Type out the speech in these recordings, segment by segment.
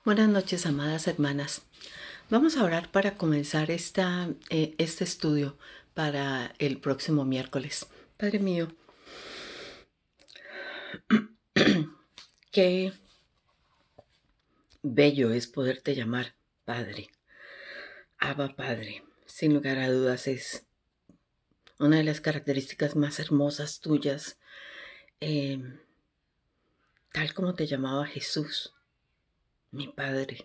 Buenas noches, amadas hermanas. Vamos a orar para comenzar este estudio para el próximo miércoles. Padre mío, qué bello es poderte llamar Padre. Abba Padre, sin lugar a dudas es una de las características más hermosas tuyas, eh, tal como te llamaba Jesús, mi Padre.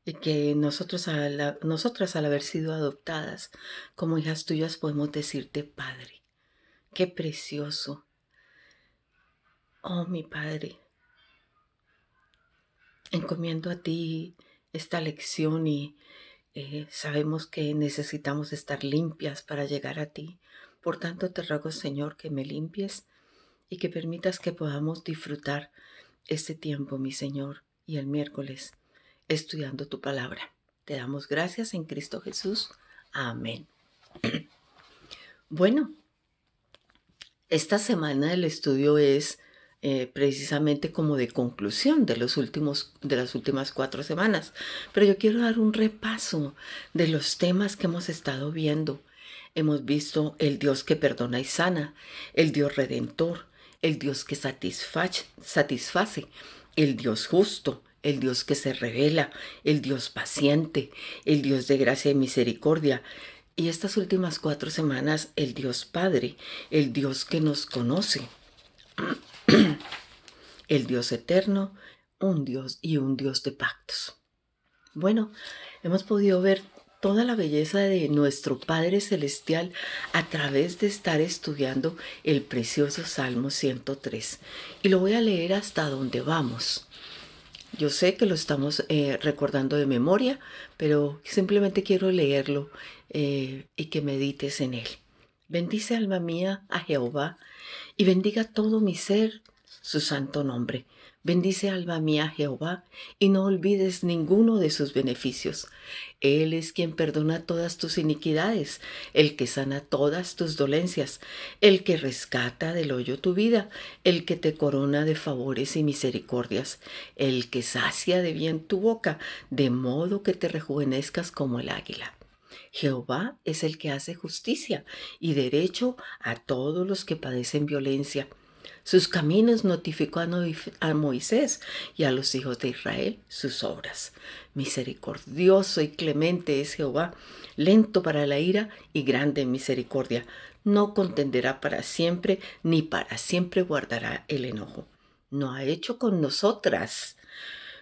Y que nosotras al haber sido adoptadas como hijas tuyas podemos decirte Padre. Qué precioso. Oh, mi Padre, encomiendo a ti esta lección y sabemos que necesitamos estar limpias para llegar a ti. Por tanto, te ruego, Señor, que me limpies y que permitas que podamos disfrutar este tiempo, mi Señor, y el miércoles estudiando tu palabra. Te damos gracias en Cristo Jesús. Amén. Bueno, esta semana el estudio es precisamente como de conclusión de las últimas 4 semanas. Pero yo quiero dar un repaso de los temas que hemos estado viendo. Hemos visto el Dios que perdona y sana, el Dios redentor, el Dios que satisface, el Dios justo, el Dios que se revela, el Dios paciente, el Dios de gracia y misericordia. Y estas últimas 4 semanas, el Dios Padre, el Dios que nos conoce, el Dios eterno, un Dios de pactos. Bueno, hemos podido ver toda la belleza de nuestro Padre Celestial a través de estar estudiando el precioso Salmo 103. Y lo voy a leer hasta donde vamos. Yo sé que lo estamos recordando de memoria, pero simplemente quiero leerlo y que medites en él. Bendice, alma mía, a Jehová, y bendiga todo mi ser su santo nombre. Bendice, alma mía, a Jehová, y no olvides ninguno de sus beneficios. Él es quien perdona todas tus iniquidades, el que sana todas tus dolencias, el que rescata del hoyo tu vida, el que te corona de favores y misericordias, el que sacia de bien tu boca, de modo que te rejuvenezcas como el águila. Jehová es el que hace justicia y derecho a todos los que padecen violencia. Sus caminos notificó a Moisés y a los hijos de Israel sus obras. Misericordioso y clemente es Jehová, lento para la ira y grande en misericordia. No contenderá para siempre, ni para siempre guardará el enojo. No ha hecho con nosotras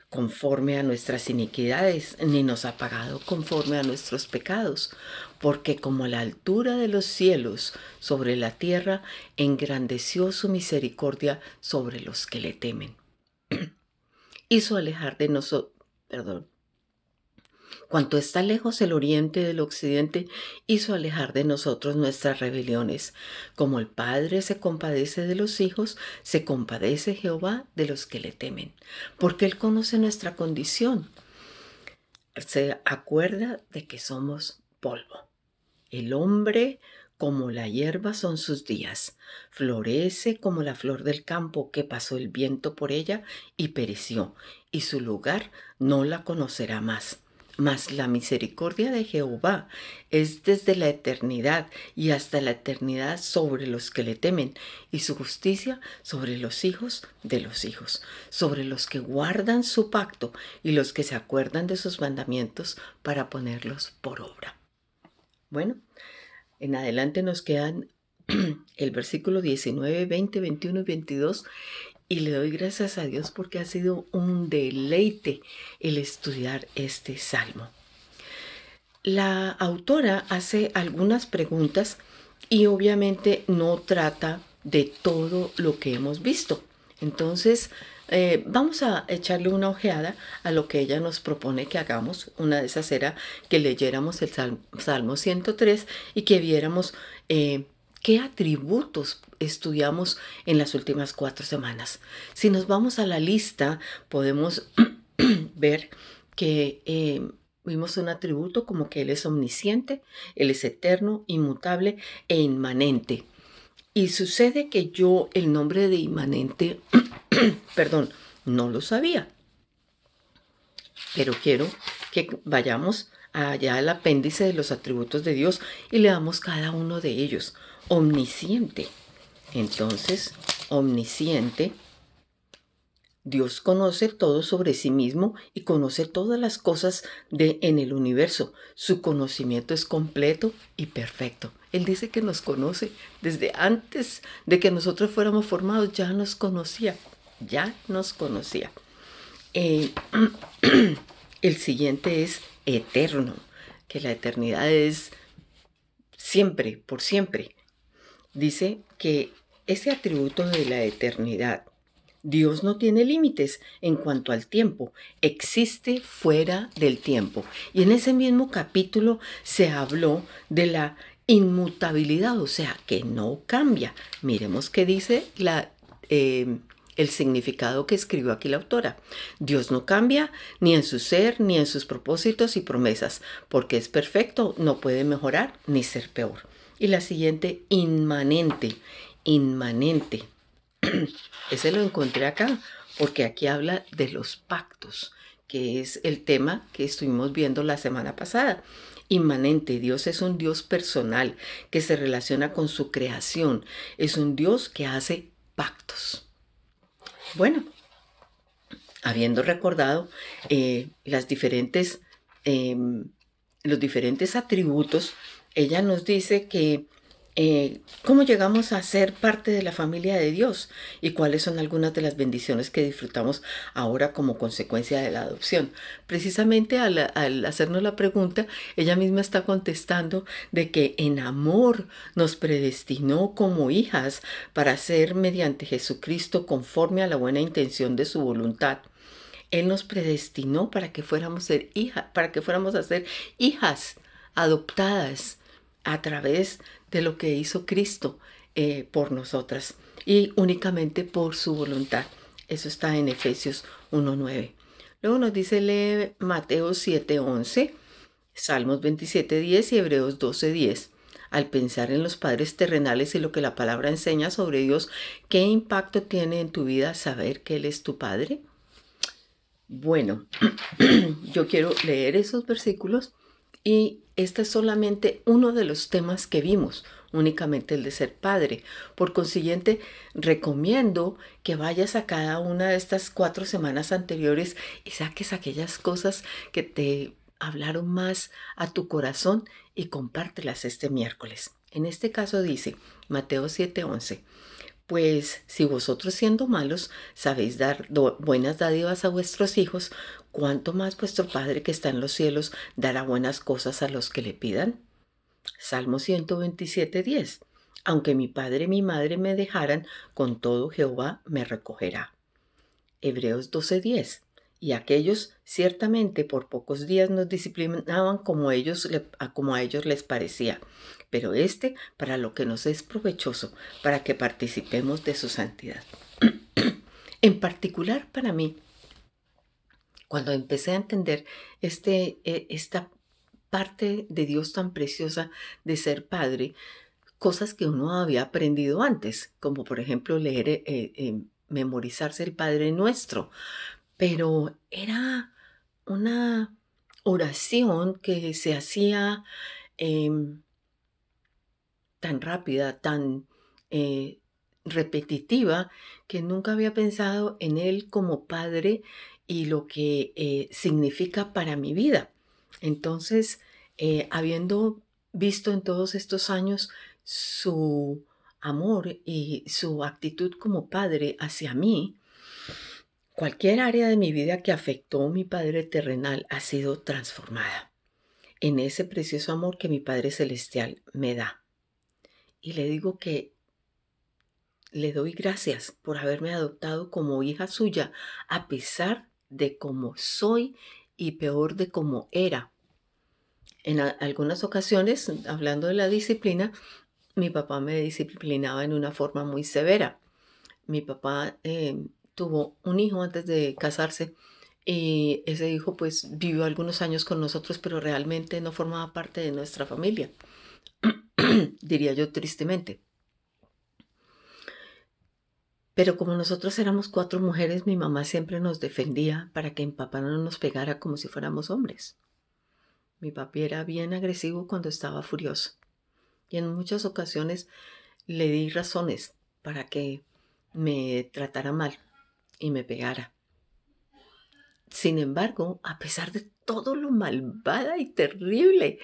conforme a nuestras iniquidades, ni nos ha pagado conforme a nuestros pecados, porque como la altura de los cielos sobre la tierra, engrandeció su misericordia sobre los que le temen. Hizo alejar de nosotros, Cuanto está lejos el oriente del occidente, hizo alejar de nosotros nuestras rebeliones. Como el Padre se compadece de los hijos, se compadece Jehová de los que le temen, porque Él conoce nuestra condición. Se acuerda de que somos polvo. El hombre como la hierba son sus días. Florece como la flor del campo que pasó el viento por ella y pereció, y su lugar no la conocerá más. Mas la misericordia de Jehová es desde la eternidad y hasta la eternidad sobre los que le temen, y su justicia sobre los hijos de los hijos, sobre los que guardan su pacto y los que se acuerdan de sus mandamientos para ponerlos por obra. Bueno, en adelante nos quedan el versículo 19, 20, 21 y 22, y le doy gracias a Dios porque ha sido un deleite el estudiar este salmo. La autora hace algunas preguntas y obviamente no trata de todo lo que hemos visto. Entonces, vamos a echarle una ojeada a lo que ella nos propone que hagamos. Una de esas era que leyéramos el Salmo 103 y que viéramos qué atributos estudiamos en las últimas 4 semanas. Si nos vamos a la lista, podemos ver que vimos un atributo como que Él es omnisciente, Él es eterno, inmutable e inmanente. Y sucede que yo el nombre de inmanente, perdón, no lo sabía. Pero quiero que vayamos allá al apéndice de los atributos de Dios y leamos cada uno de ellos. Omnisciente. Entonces, omnisciente, Dios conoce todo sobre sí mismo y conoce todas las cosas en el universo. Su conocimiento es completo y perfecto. Él dice que nos conoce desde antes de que nosotros fuéramos formados. Ya nos conocía. Ya nos conocía. Eh, el siguiente es eterno, que la eternidad es siempre, por siempre. Dice que ese atributo de la eternidad, Dios no tiene límites en cuanto al tiempo, existe fuera del tiempo. Y en ese mismo capítulo se habló de la inmutabilidad, o sea, que no cambia. Miremos qué dice el significado que escribió aquí la autora. Dios no cambia ni en su ser, ni en sus propósitos y promesas, porque es perfecto, no puede mejorar ni ser peor. Y la siguiente, inmanente, inmanente. Ese lo encontré acá, porque aquí habla de los pactos, que es el tema que estuvimos viendo la semana pasada. Inmanente, Dios es un Dios personal que se relaciona con su creación. Es un Dios que hace pactos. Bueno, habiendo recordado los diferentes atributos, ella nos dice que cómo llegamos a ser parte de la familia de Dios y cuáles son algunas de las bendiciones que disfrutamos ahora como consecuencia de la adopción. Precisamente al hacernos la pregunta, ella misma está contestando de que en amor nos predestinó como hijas para ser mediante Jesucristo conforme a la buena intención de su voluntad. Él nos predestinó para que fuéramos a ser hijas adoptadas a través de lo que hizo Cristo por nosotras y únicamente por su voluntad. Eso está en Efesios 1:9. Luego nos dice lee Mateo 7:11, Salmos 27:10 y Hebreos 12:10. Al pensar en los padres terrenales y lo que la palabra enseña sobre Dios, ¿qué impacto tiene en tu vida saber que Él es tu Padre? Bueno, yo quiero leer esos versículos y este es solamente uno de los temas que vimos, únicamente el de ser padre. Por consiguiente, recomiendo que vayas a cada una de estas 4 semanas anteriores y saques aquellas cosas que te hablaron más a tu corazón y compártelas este miércoles. En este caso dice Mateo 7:11. Pues si vosotros siendo malos sabéis dar buenas dádivas a vuestros hijos, ¿cuánto más vuestro Padre que está en los cielos dará buenas cosas a los que le pidan? Salmo 127:10. Aunque mi padre y mi madre me dejaran, con todo Jehová me recogerá. Hebreos 12:10. Y aquellos ciertamente por pocos días nos disciplinaban como a ellos les parecía, pero para lo que nos es provechoso, para que participemos de su santidad. En particular para mí, cuando empecé a entender esta parte de Dios tan preciosa de ser padre, cosas que uno había aprendido antes, como por ejemplo memorizarse el Padre Nuestro, pero era una oración que se hacía em, tan rápida, tan eh, repetitiva, que nunca había pensado en Él como Padre y lo que significa para mi vida. Entonces, habiendo visto en todos estos años su amor y su actitud como Padre hacia mí, cualquier área de mi vida que afectó a mi Padre terrenal ha sido transformada en ese precioso amor que mi Padre celestial me da. Y le digo que le doy gracias por haberme adoptado como hija suya, a pesar de cómo soy y peor de cómo era. En algunas ocasiones, hablando de la disciplina, mi papá me disciplinaba en una forma muy severa. Mi papá tuvo un hijo antes de casarse y ese hijo pues vivió algunos años con nosotros, pero realmente no formaba parte de nuestra familia, diría yo tristemente. Pero como nosotros éramos 4 mujeres, mi mamá siempre nos defendía para que mi papá no nos pegara como si fuéramos hombres. Mi papi era bien agresivo cuando estaba furioso y en muchas ocasiones le di razones para que me tratara mal y me pegara. Sin embargo, a pesar de todo lo malvada y terrible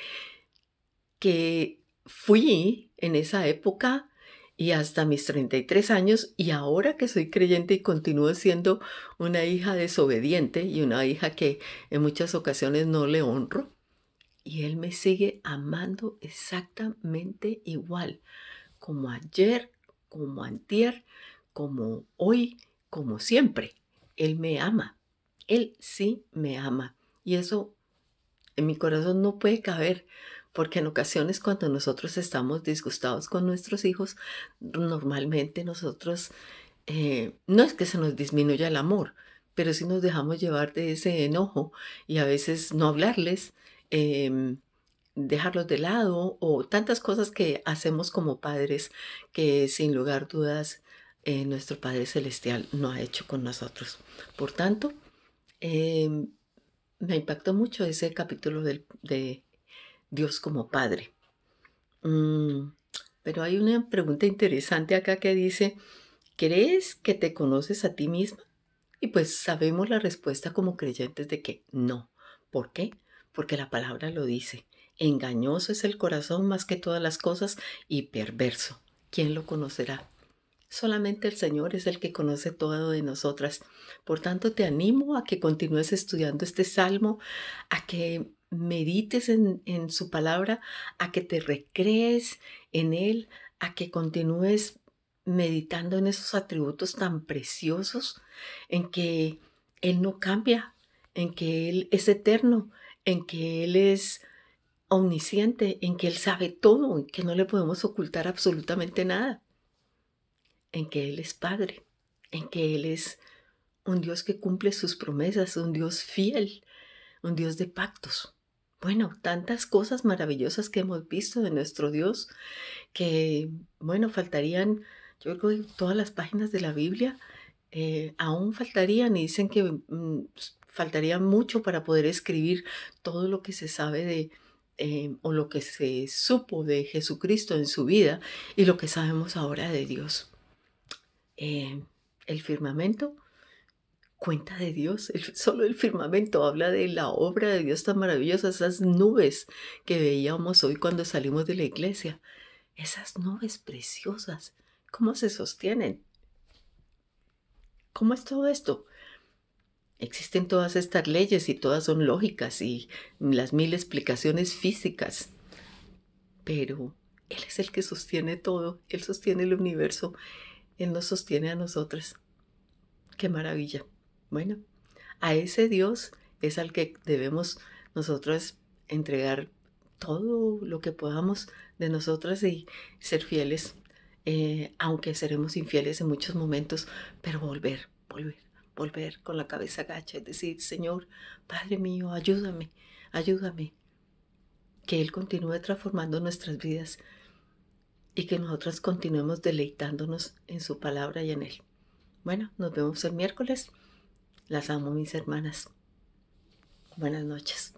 que fui en esa época y hasta mis 33 años, y ahora que soy creyente y continúo siendo una hija desobediente y una hija que en muchas ocasiones no le honro, y él me sigue amando exactamente igual, como ayer, como antier, como hoy, como siempre. Él me ama. Él sí me ama. Y eso en mi corazón no puede caber, porque en ocasiones cuando nosotros estamos disgustados con nuestros hijos, normalmente nosotros, no es que se nos disminuya el amor, pero sí nos dejamos llevar de ese enojo y a veces no hablarles, em, dejarlos de lado o tantas cosas que hacemos como padres que sin lugar a dudas nuestro Padre Celestial no ha hecho con nosotros. Por tanto, em, me impactó mucho ese capítulo de Dios como Padre. Mm, pero hay una pregunta interesante acá que dice, ¿crees que te conoces a ti misma? Y pues sabemos la respuesta como creyentes de que no. ¿Por qué? Porque la palabra lo dice. Engañoso es el corazón más que todas las cosas y perverso. ¿Quién lo conocerá? Solamente el Señor es el que conoce todo de nosotras. Por tanto, te animo a que continúes estudiando este salmo, a que medites en su palabra, a que te recrees en él, a que continúes meditando en esos atributos tan preciosos, en que Él no cambia, en que Él es eterno, en que Él es omnisciente, en que Él sabe todo, en que no le podemos ocultar absolutamente nada, en que Él es Padre, en que Él es un Dios que cumple sus promesas, un Dios fiel, un Dios de pactos. Bueno, tantas cosas maravillosas que hemos visto de nuestro Dios que, bueno, faltarían, yo creo que todas las páginas de la Biblia aún faltarían y dicen que faltaría mucho para poder escribir todo lo que se sabe de, o lo que se supo de Jesucristo en su vida y lo que sabemos ahora de Dios. Eh, el firmamento cuenta de Dios, solo el firmamento habla de la obra de Dios tan maravillosa, esas nubes que veíamos hoy cuando salimos de la iglesia, esas nubes preciosas, ¿cómo se sostienen? ¿Cómo es todo esto? Existen todas estas leyes y todas son lógicas y las mil explicaciones físicas, pero Él es el que sostiene todo, Él sostiene el universo, Él nos sostiene a nosotras. ¡Qué maravilla! Bueno, a ese Dios es al que debemos nosotras entregar todo lo que podamos de nosotras y ser fieles, aunque seremos infieles en muchos momentos, pero volver con la cabeza gacha y decir, Señor, Padre mío, ayúdame, ayúdame, que Él continúe transformando nuestras vidas y que nosotras continuemos deleitándonos en su palabra y en Él. Bueno, nos vemos el miércoles. Las amo, mis hermanas. Buenas noches.